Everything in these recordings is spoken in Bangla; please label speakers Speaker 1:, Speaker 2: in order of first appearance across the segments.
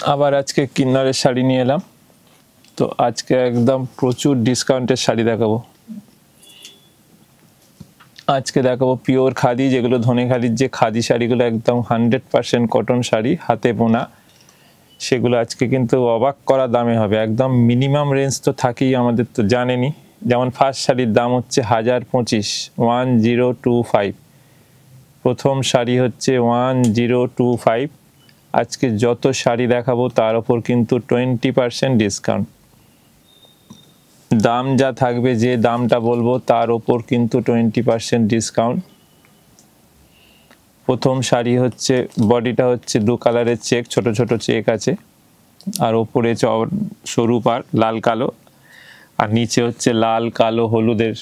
Speaker 1: আবার আজকে কিন্নারের শাড়ি নিয়ে এলাম। তো আজকে একদম প্রচুর ডিসকাউন্টের শাড়ি দেখাবো। আজকে দেখাবো পিওর খাদি, যেগুলো ধনে খাদির যে খাদি শাড়িগুলো একদম 100% কটন শাড়ি, হাতে বোনা, সেগুলো আজকে কিন্তু অবাক করা দামে হবে। একদম মিনিমাম রেঞ্জ তো থাকেই আমাদের, তো জানেনই। যেমন ফার্স্ট শাড়ির দাম হচ্ছে 1025, 1025। প্রথম শাড়ি হচ্ছে 1025। আজকে যত শাড়ি দেখাবো তার ওপর কিন্তু 20% ডিসকাউন্ট। দাম যা থাকবে, যে দামটা বলবো তার ওপর কিন্তু 20% ডিসকাউন্ট। প্রথম শাড়ি হচ্ছে, বডিটা হচ্ছে 2 কালারের চেক, ছোট ছোট চেক আছে, আর ওপরে সরু পাড় লাল কালো, আর নিচে হচ্ছে লাল কালো হলুদের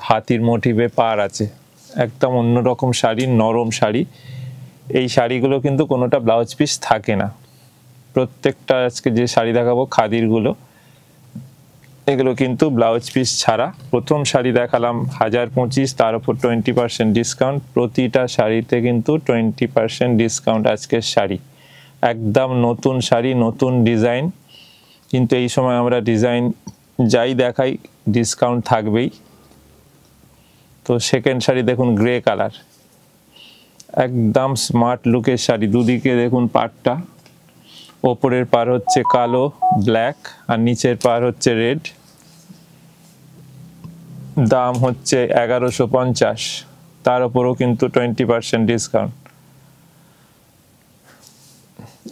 Speaker 1: হাতির মোটিভে পাড় আছে। একদম অন্যরকম শাড়ি, নরম শাড়ি। এই শাড়িগুলো কিন্তু কোনোটা ব্লাউজ পিস থাকে না। প্রত্যেকটা আজকে যে শাড়ি দেখাবো খাদিরগুলো, এগুলো কিন্তু ব্লাউজ পিস ছাড়া। প্রথম শাড়ি দেখালাম 1025, তার উপর 20% ডিসকাউন্ট। প্রতিটা শাড়িতে কিন্তু 20% ডিসকাউন্ট আজকের শাড়ি। একদম নতুন শাড়ি, নতুন ডিজাইন, কিন্তু এই সময় আমরা ডিজাইন যাই দেখাই ডিসকাউন্ট থাকবেই। তো সেকেন্ড শাড়ি দেখুন, গ্রে কালার, একদম স্মার্ট লুকের শাড়ি। দুদিকে দেখুন পাড়টা, ওপরের পাড় হচ্ছে কালো ব্ল্যাক, আর নিচের পাড় হচ্ছে রেড। দাম হচ্ছে 1150, তার উপরও কিন্তু 20% ডিসকাউন্ট।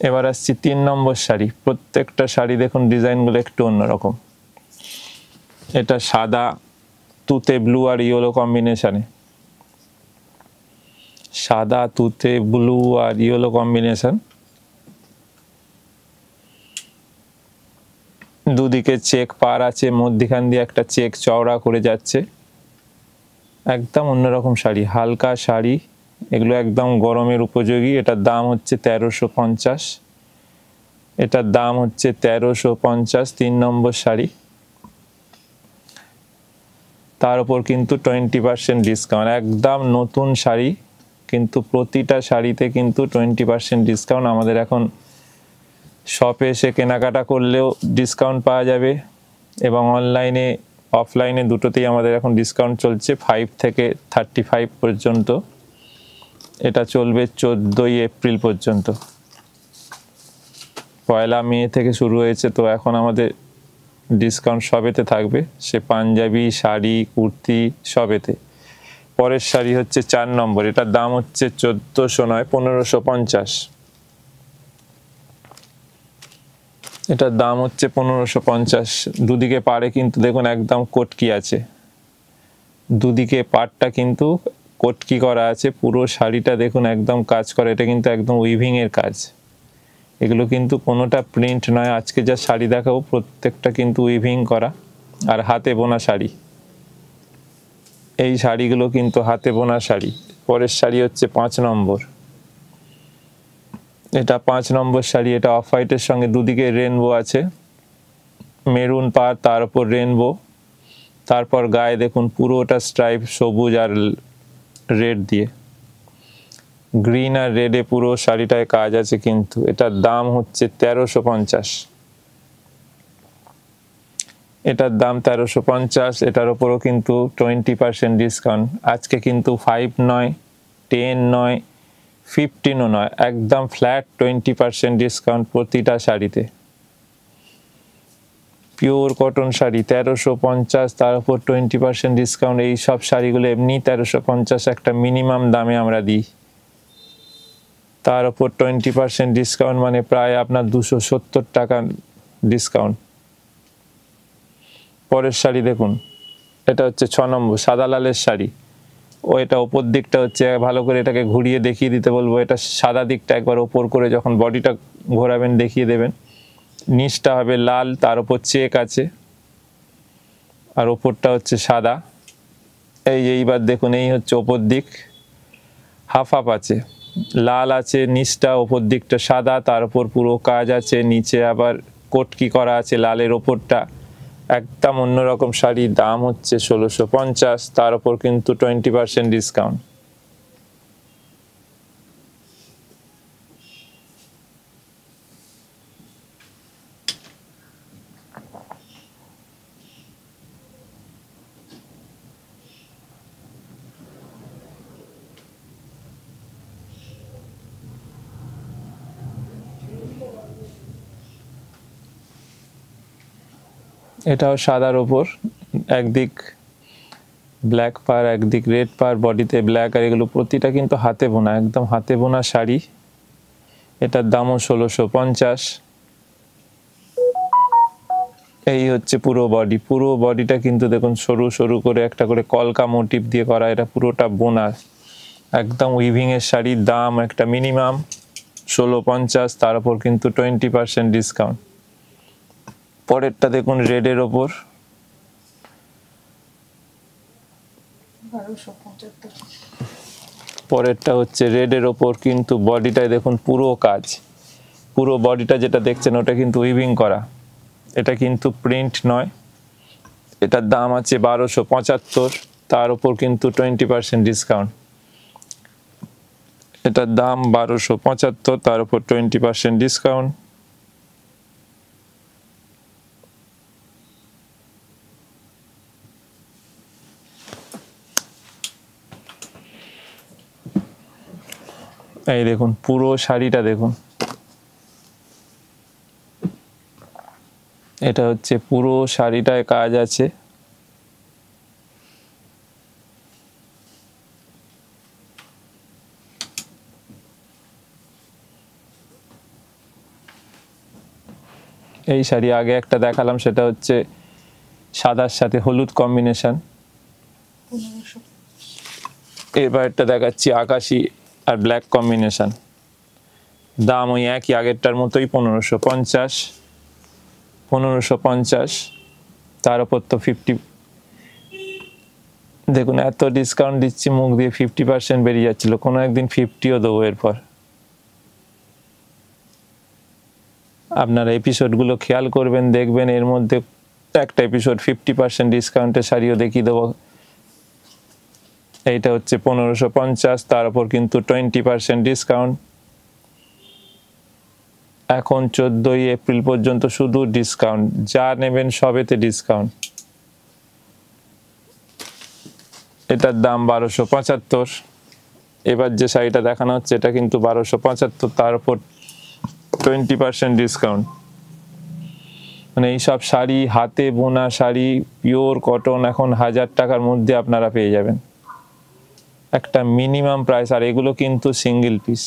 Speaker 1: এবার আসছি 3 নম্বর শাড়ি। প্রত্যেকটা শাড়ি দেখুন ডিজাইনগুলো একটু অন্যরকম। এটা সাদা তুতে ব্লু আর ইয়েলো কম্বিনেশনে, সাদা তুতে ব্লু আর ইয়েলো কম্বিনেশন। দুদিকে চেক পাড় আছে, মধ্যখান দিয়ে একটা চেক চওড়া করে যাচ্ছে। একদম অন্যরকম শাড়ি, হালকা শাড়ি, এগুলো একদম গরমের উপযোগী। এটার দাম হচ্ছে 1350। এটার দাম হচ্ছে 1350, 3 নম্বর শাড়ি। তার উপর কিন্তু 20% ডিসকাউন্ট। একদম নতুন শাড়ি, কিন্তু প্রতিটা শাড়িতে কিন্তু 20% ডিসকাউন্ট। আমাদের এখন শপে এসে কেনাকাটা করলেও ডিসকাউন্ট পাওয়া যাবে, এবং অনলাইনে অফলাইনে দুটোতেই আমাদের এখন ডিসকাউন্ট চলছে 5 থেকে 35 পর্যন্ত। এটা চলবে 14ই এপ্রিল পর্যন্ত। 1 মে থেকে শুরু হয়েছে, তো এখন আমাদের ডিসকাউন্ট সবেতে থাকবে, সে পাঞ্জাবি, শাড়ি, কুর্তি সবেতে। পরের শাড়ি হচ্ছে 4 নম্বর। এটার দাম হচ্ছে 1400 নয়, 1550। এটার দাম হচ্ছে 1550। দুদিকে পাড়ে কিন্তু দেখুন একদম কটকি আছে, দুদিকে পাড়টা কিন্তু কটকি করা আছে। পুরো শাড়িটা দেখুন একদম কাজ করা, এটা কিন্তু একদম উইভিং এর কাজ। এগুলো কিন্তু কোনোটা প্রিন্ট নয়। আজকে যা শাড়ি দেখাবো প্রত্যেকটা কিন্তু উইভিং করা আর হাতে বোনা শাড়ি। এই শাড়িগুলো কিন্তু হাতে বোনা শাড়ি। পরের শাড়ি হচ্ছে 5 নম্বর। এটা 5 নম্বর শাড়ি। এটা অফ হোয়াইটের সঙ্গে দুদিকে রেনবো আছে, মেরুন পাড়, তার উপর রেনবো। তারপর গায়ে দেখুন পুরোটা স্ট্রাইপ সবুজ আর রেড দিয়ে, গ্রিন আর রেডে পুরো শাড়িটায় কাজ আছে। কিন্তু এটার দাম হচ্ছে 1350। এটার দাম 1350। এটার উপরও কিন্তু 20% ডিসকাউন্ট। আজকে কিন্তু 5 নয়, 10 নয়, 15ও নয়, একদম ফ্ল্যাট 20% ডিসকাউন্ট প্রতিটা শাড়িতে। পিওর কটন শাড়ি 1350, তার উপর 20% ডিসকাউন্ট। এই সব শাড়িগুলো এমনি 1350 একটা মিনিমাম দামে আমরা দিই, তার উপর 20% ডিসকাউন্ট মানে প্রায় আপনার 270 টাকা ডিসকাউন্ট। পরের শাড়ি দেখুন, এটা হচ্ছে 6 নম্বর, সাদা লালের শাড়ি। ও এটা ওপর দিকটা হচ্ছে, ভালো করে এটাকে ঘুরিয়ে দেখিয়ে দিতে বলবো। এটা সাদা দিকটা একবার ওপর করে যখন বডিটা ঘোরাবেন দেখিয়ে দেবেন। নিচটা হবে লাল, তার উপর চেক আছে, আর ওপরটা হচ্ছে সাদা। এইবার দেখুন, এই হচ্ছে ওপর দিক, হাফ হাফ আছে, লাল আছে নিচটা, ওপর দিকটা সাদা, তার উপর পুরো কাজ আছে, নিচে আবার কটকি করা আছে লালের ওপরটা। একদম অন্যরকম শাড়ি। দাম হচ্ছে 1650, তার উপর কিন্তু 20% ডিসকাউন্ট। এটাও সাদার ওপর, একদিক ব্ল্যাক পার একদিক রেড পার, বডিতে ব্ল্যাক, আর এগুলো প্রতিটা কিন্তু হাতে বোনা, একদম হাতে বোনা শাড়ি। এটার দামও 1650। এই হচ্ছে পুরো বডি, পুরো বডিটা কিন্তু দেখুন সরু সরু করে একটা করে কলকা মোটিভ দিয়ে করা, এটা পুরোটা বোনা একদম উইভিং এর শাড়ির দাম একটা মিনিমাম 1650, তার উপর কিন্তু 20% ডিসকাউন্ট। পরেরটা দেখুন রেডের ওপর,
Speaker 2: 1275।
Speaker 1: পরেরটা হচ্ছে রেডের ওপর, কিন্তু বডিটায় দেখুন পুরো কাজ, পুরো বডিটা যেটা দেখছেন ওটা কিন্তু উইভিং করা, এটা কিন্তু প্রিন্ট নয়। এটার দাম আছে 1275, তার উপর কিন্তু 20% ডিসকাউন্ট। এটার দাম 1275, তার উপর 20% ডিসকাউন্ট। এই দেখুন পুরো শাড়িটা দেখুন, এটা হচ্ছে পুরো শাড়িটায় কাজ আছে। এই শাড়ি আগে একটা দেখালাম, সেটা হচ্ছে সাদার সাথে হলুদ কম্বিনেশন।
Speaker 2: 1500।
Speaker 1: এবার একটা দেখাচ্ছি আকাশি আর ব্ল্যাক কম্বিনেশন, দাম ওই একই আগেরটার মতোই 1550। 1550, তার উপর তো 50, দেখুন এত ডিসকাউন্ট দিচ্ছি মুখ দিয়ে 50% বেরিয়ে যাচ্ছিল, কোনো একদিন 50ও দেবো এরপর। আপনারা এপিসোডগুলো খেয়াল করবেন, দেখবেন এর মধ্যে একটা এপিসোড 50% ডিসকাউন্টের শাড়িও দেখিয়ে দেবো। এইটা হচ্ছে 1550, তার উপর কিন্তু 20% ডিসকাউন্ট। এখন 14ই এপ্রিল পর্যন্ত শুধু ডিসকাউন্ট, যা নেবেন সবেতে ডিসকাউন্ট। এটার দাম 1275। এবার যে শাড়িটা দেখানো হচ্ছে এটা কিন্তু 1275, তার উপর 20% ডিসকাউন্ট। মানে এইসব শাড়ি হাতে বোনা শাড়ি পিওর কটন এখন 1000 টাকার মধ্যে আপনারা পেয়ে যাবেন, একটা মিনিমাম প্রাইস। আর এগুলো কিন্তু সিঙ্গেল পিস।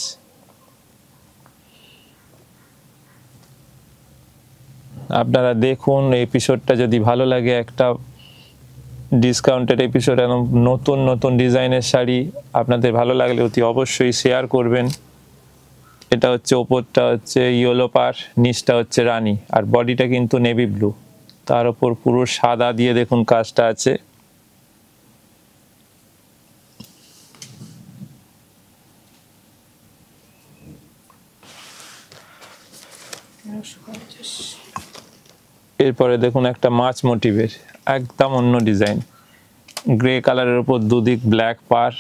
Speaker 1: আপনারা দেখুন এপিসোডটা যদি ভালো লাগে, একটা ডিসকাউন্টেড এপিসোড, এবং নতুন নতুন ডিজাইনের শাড়ি আপনাদের ভালো লাগলে অতি অবশ্যই শেয়ার করবেন। এটা হচ্ছে ওপরটা হচ্ছে ইয়েলো পার, নিচটা হচ্ছে রানী, আর বডিটা কিন্তু নেভি ব্লু, তার উপর পুরো সাদা দিয়ে দেখুন কাজটা আছে। এরপরে দেখুন একটা মাছ মোটিভের একদম অন্য ডিজাইন, গ্রে কালারের উপর দুদিক ব্ল্যাক পার,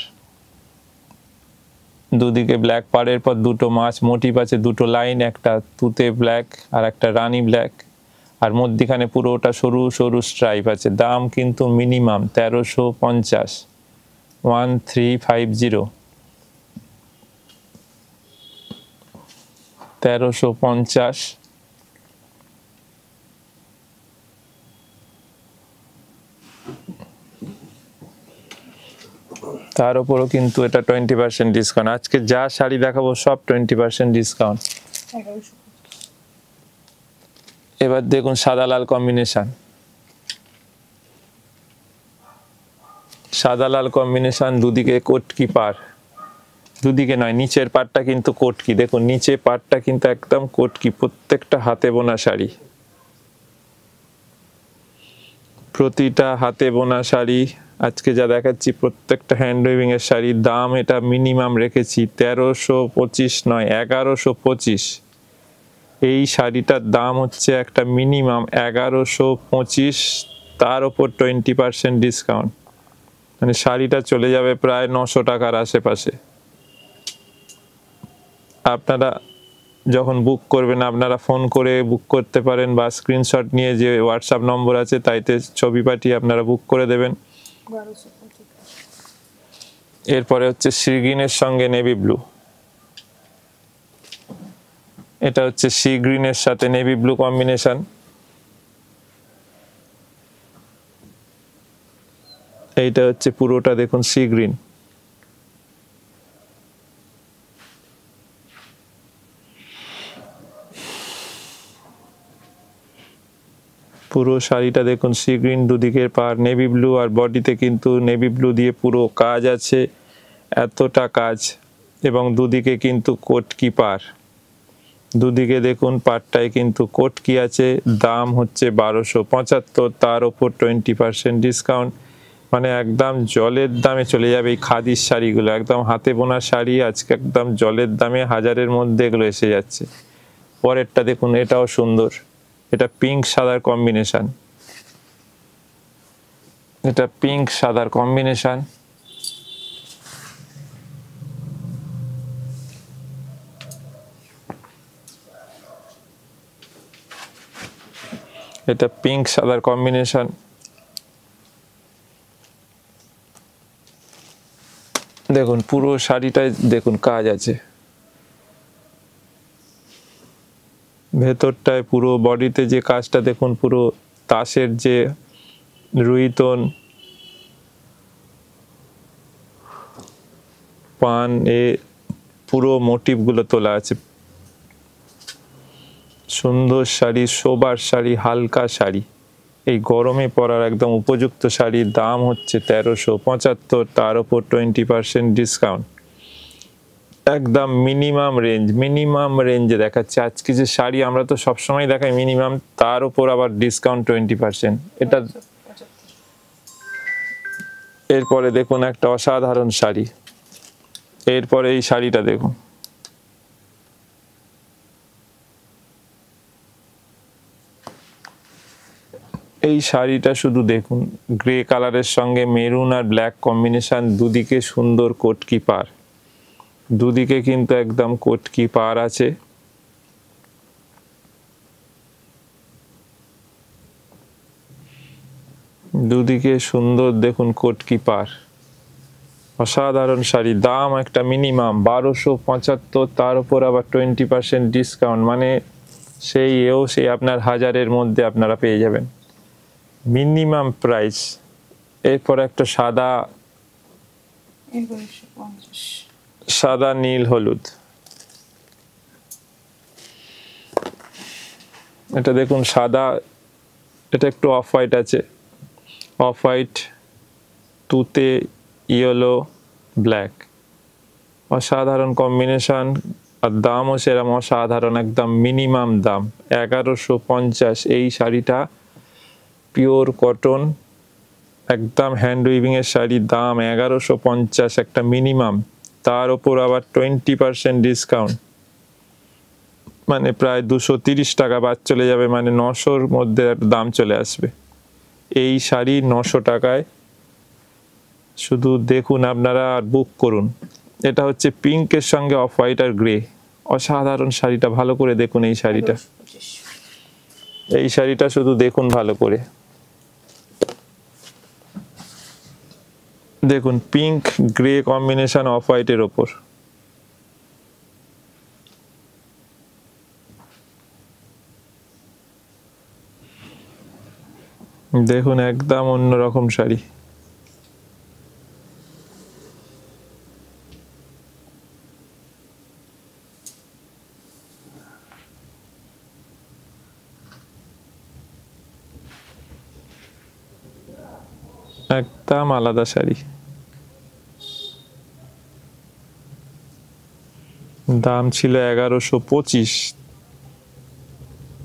Speaker 1: দুদিকে ব্ল্যাক পাড়ের পর দুটো মাছ মোটিভ আছে, দুটো লাইন, একটা তুতে ব্ল্যাক আর একটা রানী ব্ল্যাক, আর মধ্যিখানে পুরোটা সরু সরু স্ট্রাইপ আছে। দাম কিন্তু মিনিমাম 1350, 1350, 1350। তার উপরও কিন্তু এটা 20% ডিসকাউন্ট। আজকে যা শাড়ি দেখাবো সব 20% ডিসকাউন্ট।
Speaker 2: 1150।
Speaker 1: এবার দেখুন সাদা লাল কম্বিনেশন, সাদা লাল কম্বিনেশন, দুদিকে কোটকি পার, দুদিকে নয় নিচের পাটটা কিন্তু কোটকি, দেখুন নিচে পাটটা কিন্তু একদম কোটকি, প্রত্যেকটা হাতে বোনা শাড়ি, প্রতিটা হাতে বোনা শাড়ি। আজকে যা দেখাচ্ছি প্রত্যেকটা হ্যান্ড উইভিং এর শাড়ি, দাম এটা মিনিমাম রেখেছি 1325, নয় 1125। এই শাড়িটার দাম হচ্ছে একটা মিনিমাম 1125, তার উপর 20% ডিসকাউন্ট, মানে শাড়িটা চলে যাবে প্রায় 900 টাকার আশেপাশে। আপনারা যখন বুক করবেন আপনারা ফোন করে বুক করতে পারেন, বা স্ক্রিনশট নিয়ে যে হোয়াটসঅ্যাপ নম্বর আছে তাইতে ছবি পাঠিয়ে আপনারা বুক করে দেবেন।
Speaker 2: 1250।
Speaker 1: এরপরে হচ্ছে সি গ্রিনের সঙ্গে নেভি ব্লু, এটা হচ্ছে সি গ্রিনের সাথে নেভি ব্লু কম্বিনেশন। এইটা হচ্ছে পুরোটা দেখুন সি গ্রিন, পুরো শাড়িটা দেখুন সি গ্রিন, দুদিকের পাড় নেভি ব্লু, আর বডিতে কিন্তু নেভি ব্লু দিয়ে পুরো কাজ আছে, এতটা কাজ, এবং দুদিকে কিন্তু কোটকি পাড়, দুদিকে দেখুন পাড়টায় কিন্তু কোটকি আছে। দাম হচ্ছে 1275, তার ওপর 20% ডিসকাউন্ট, মানে একদম জলের দামে চলে যাবে এই খাদির শাড়িগুলো, একদম হাতে বোনা শাড়ি আজকে একদম জলের দামে, হাজারের মধ্যে এগুলো এসে যাচ্ছে। পরেরটা দেখুন, এটাও সুন্দর, এটা পিঙ্ক সাদার কম্বিনেশন, এটা পিঙ্ক সাদার কম্বিনেশন, এটা পিঙ্ক সাদার কম্বিনেশন। দেখুন পুরো শাড়িটায় দেখুন কাজ আছে, ভেতরটায় পুরো বডিতে যে কাজটা দেখুন, পুরো তাসের যে রুইতন পান এ পুরো মোটিভগুলো তোলা আছে। সুন্দর শাড়ি, শোবার শাড়ি, হালকা শাড়ি, এই গরমে পরার একদম উপযুক্ত শাড়ির দাম হচ্ছে 1375, তার উপর 20% ডিসকাউন্ট, একদম মিনিমাম রেঞ্জে দেখাচ্ছে আজকে যে শাড়ি, আমরা তো সবসময় দেখাই মিনিমাম, তার উপর আবার ডিসকাউন্ট 20%। এটা
Speaker 2: 75।
Speaker 1: এরপরে দেখুন একটা অসাধারণ শাড়ি, এরপরে এই শাড়িটা দেখুন, এই শাড়িটা শুধু দেখুন, গ্রে কালারের সঙ্গে মেরুন আর ব্ল্যাক কম্বিনেশন, দুদিকে সুন্দর কোটকি পাড়, দুদিকে কিন্তু একদম কোটকি পাড় আছে, দুদিকে সুন্দর দেখুন কোটকি পাড়, অসাধারণ শাড়ি, দাম একটা মিনিমাম 1275, তার উপর আবার 20% ডিসকাউন্ট, মানে সেই আপনার হাজারের মধ্যে আপনারা পেয়ে যাবেন মিনিমাম প্রাইস। এরপর একটা সাদা,
Speaker 2: 1150।
Speaker 1: সাদা নীল হলুদ, এটা দেখুন সাদা, এটা একটু অফ হোয়াইট আছে, অফ হোয়াইট, তুতে, ইয়েলো, ব্ল্যাক, অসাধারণ কম্বিনেশন, আর দামও সেরকম অসাধারণ, একদম মিনিমাম দাম 1150। এই শাড়িটা পিওর কটন, একদম হ্যান্ড উইভিং এর শাড়ি, দাম 1150 একটা মিনিমাম, তার ওপর আবার 20% ডিসকাউন্ট, মানে প্রায় 230 টাকা বাদ চলে যাবে, মানে 900-র মধ্যে দাম চলে আসবে। এই শাড়ি 900 টাকায়, শুধু দেখুন আপনারা আর বুক করুন। এটা হচ্ছে পিঙ্কের সঙ্গে অফ হোয়াইট আর গ্রে, অসাধারণ শাড়িটা, ভালো করে দেখুন এই শাড়িটা,
Speaker 2: 1125।
Speaker 1: এই শাড়িটা শুধু দেখুন ভালো করে, দেখুন পিঙ্ক গ্রে কম্বিনেশন অফ হোয়াইটের ওপর, দেখুন একদম অন্যরকম শাড়ি। একদম আলাদা শাড়ি, দাম ছিল 1125।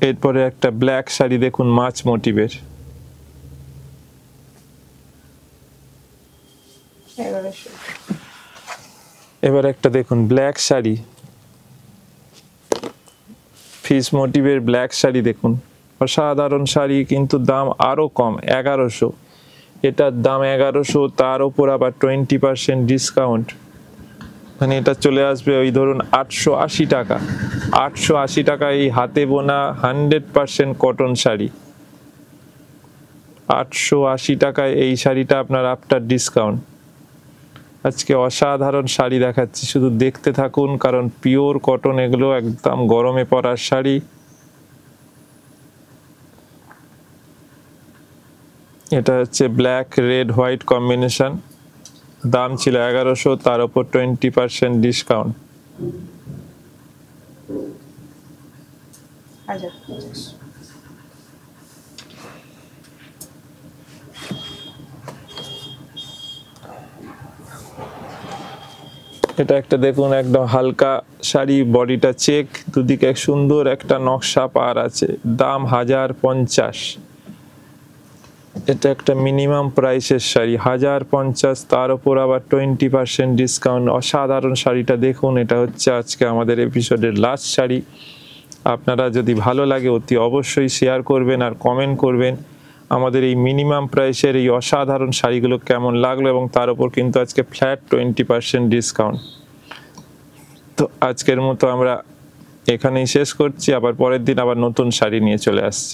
Speaker 1: এরপরে একটা ব্ল্যাক শাড়ি দেখুন মাছ মোটিভের,
Speaker 2: 1100।
Speaker 1: এবার একটা দেখুন ব্ল্যাক শাড়ি, ফিশ মোটিভের ব্ল্যাক শাড়ি দেখুন, অসাধারণ শাড়ি, কিন্তু দাম আরো কম 1100, এটার দাম 1100, তার উপর আবার 20% ডিসকাউন্ট, মানে এটা চলে আসবে ওই ধরুন 880 টাকা। 880 টাকা এই হাতে বোনা 100% কটন শাড়ি, 880 টাকায় এই শাড়িটা আপনার আফটার ডিসকাউন্ট। আজকে অসাধারণ শাড়ি দেখাচ্ছি, শুধু দেখতে থাকুন, কারণ পিওর কটন এগুলো, একদম গরমে পরার শাড়ি। এটা হচ্ছে ব্ল্যাক রেড হোয়াইট কম্বিনেশন, দাম ছিল 1100, তার উপর 20% ডিসকাউন্ট।
Speaker 2: 1050।
Speaker 1: এটা একটা দেখুন, একদম হালকা শাড়ি, বডিটা চেক, দুদিকে এক সুন্দর একটা নকশা পার আছে, দাম 1050। এটা একটা মিনিমাম প্রাইসের শাড়ি, 1050, তার উপর আবার 20% ডিসকাউন্ট। অসাধারণ শাড়িটা দেখুন। এটা হচ্ছে আজকে আমাদের এপিসোডের লাস্ট শাড়ি। আপনারা যদি ভালো লাগে অতি অবশ্যই শেয়ার করবেন আর কমেন্ট করবেন আমাদের এই মিনিমাম প্রাইসের এই অসাধারণ শাড়িগুলো কেমন লাগলো, এবং তার উপর কিন্তু আজকে ফ্ল্যাট 20% ডিসকাউন্ট। তো আজকের মতো আমরা এখানেই শেষ করছি, আবার পরের দিন আবার নতুন শাড়ি নিয়ে চলে আসছি।